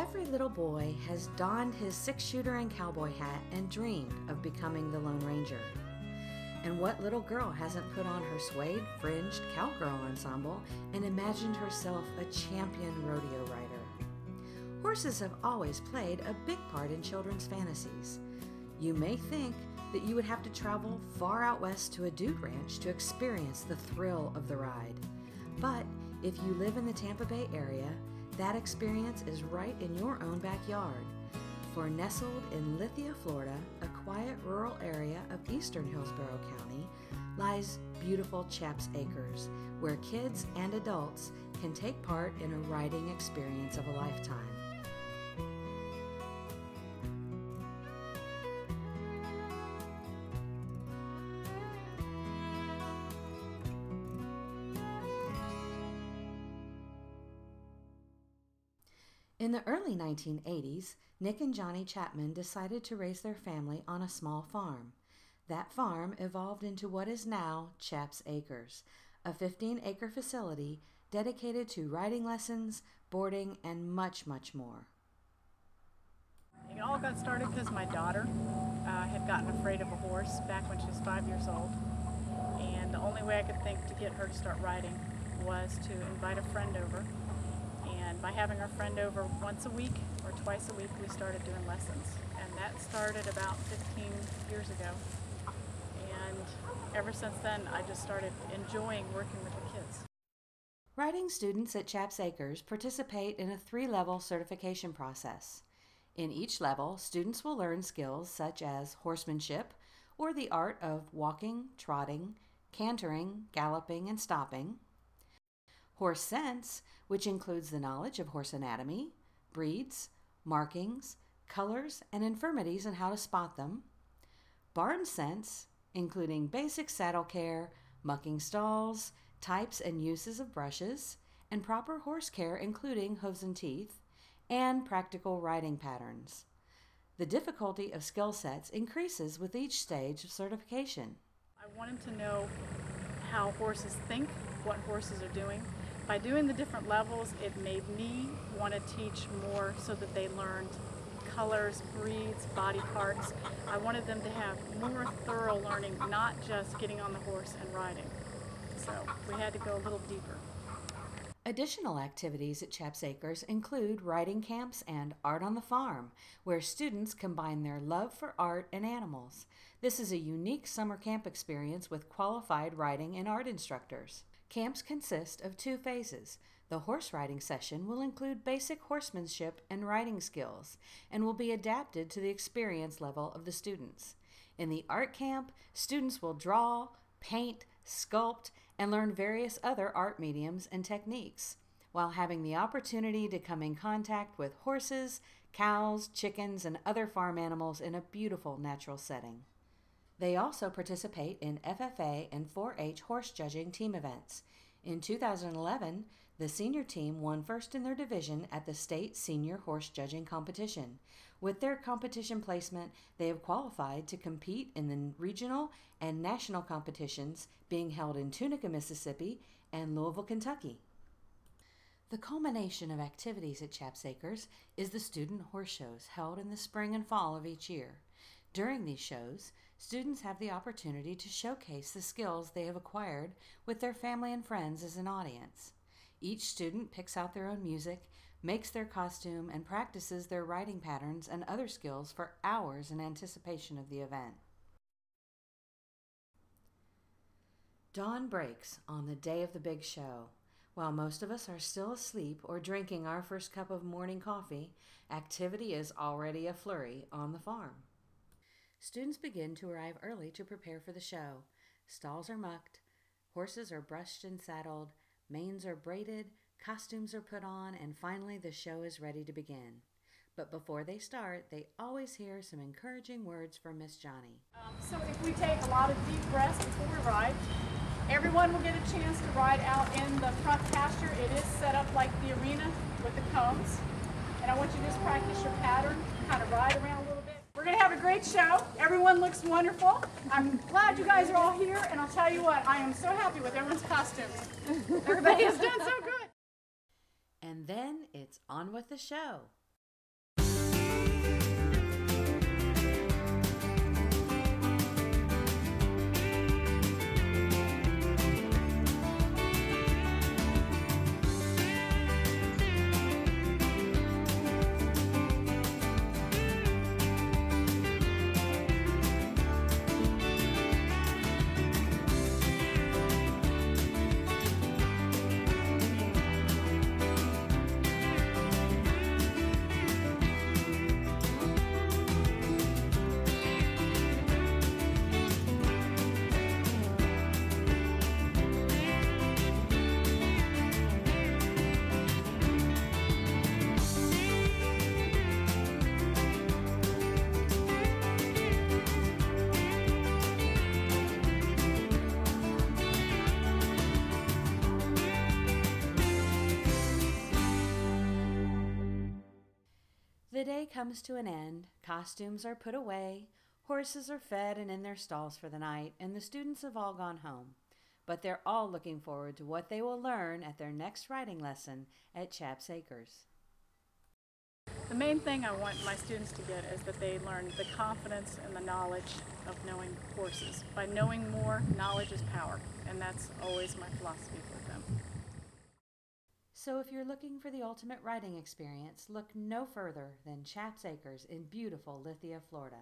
Every little boy has donned his six-shooter and cowboy hat and dreamed of becoming the Lone Ranger. And what little girl hasn't put on her suede, fringed cowgirl ensemble and imagined herself a champion rodeo rider? Horses have always played a big part in children's fantasies. You may think that you would have to travel far out west to a dude ranch to experience the thrill of the ride. But if you live in the Tampa Bay area, that experience is right in your own backyard. For nestled in Lithia, Florida, a quiet rural area of eastern Hillsborough County, lies beautiful Chaps Acres, where kids and adults can take part in a riding experience of a lifetime. In the early 1980s, Nick and Johnny Chapman decided to raise their family on a small farm. That farm evolved into what is now Chaps Acres, a 15-acre facility dedicated to riding lessons, boarding, and much, much more. It all got started because my daughter had gotten afraid of a horse back when she was 5 years old. And the only way I could think to get her to start riding was to invite a friend over. And by having our friend over once a week or twice a week, we started doing lessons. And that started about 15 years ago. And ever since then, I just started enjoying working with the kids. Riding students at Chaps Acres participate in a 3-level certification process. In each level, students will learn skills such as horsemanship, or the art of walking, trotting, cantering, galloping, and stopping; horse sense, which includes the knowledge of horse anatomy, breeds, markings, colors, and infirmities and how to spot them; barn sense, including basic saddle care, mucking stalls, types and uses of brushes, and proper horse care including hooves and teeth; and practical riding patterns. The difficulty of skill sets increases with each stage of certification. I wanted to know how horses think, what horses are doing. By doing the different levels, it made me want to teach more so that they learned colors, breeds, body parts. I wanted them to have more thorough learning, not just getting on the horse and riding. So we had to go a little deeper. Additional activities at Chaps Acres include riding camps and Art on the Farm, where students combine their love for art and animals. This is a unique summer camp experience with qualified riding and art instructors. Camps consist of 2 phases. The horse riding session will include basic horsemanship and riding skills and will be adapted to the experience level of the students. In the art camp, students will draw, paint, sculpt, and learn various other art mediums and techniques, while having the opportunity to come in contact with horses, cows, chickens, and other farm animals in a beautiful natural setting. They also participate in FFA and 4-H horse judging team events. In 2011, the senior team won first in their division at the state senior horse judging competition. With their competition placement, they have qualified to compete in the regional and national competitions being held in Tunica, Mississippi and Louisville, Kentucky. The culmination of activities at Chaps Acres is the student horse shows held in the spring and fall of each year. During these shows, students have the opportunity to showcase the skills they have acquired with their family and friends as an audience. Each student picks out their own music, makes their costume, and practices their riding patterns and other skills for hours in anticipation of the event. Dawn breaks on the day of the big show. While most of us are still asleep or drinking our first cup of morning coffee, activity is already a flurry on the farm. Students begin to arrive early to prepare for the show. Stalls are mucked, horses are brushed and saddled, manes are braided, costumes are put on, and finally the show is ready to begin. But before they start, they always hear some encouraging words from Miss Johnny. So if we take a lot of deep breaths before we ride, everyone will get a chance to ride out in the front pasture. It is set up like the arena with the cones. And I want you to just practice your pattern, kind of ride around a little bit. We're going to have a great show. Everyone looks wonderful. I'm glad you guys are all here, and I'll tell you what, I am so happy with everyone's costumes. Everybody has done so good. And then it's on with the show. The day comes to an end, costumes are put away, horses are fed and in their stalls for the night, and the students have all gone home. But they're all looking forward to what they will learn at their next riding lesson at Chaps Acres. The main thing I want my students to get is that they learn the confidence and the knowledge of knowing horses. By knowing more, knowledge is power, and that's always my philosophy with them. So if you're looking for the ultimate riding experience, look no further than Chaps Acres in beautiful Lithia, Florida.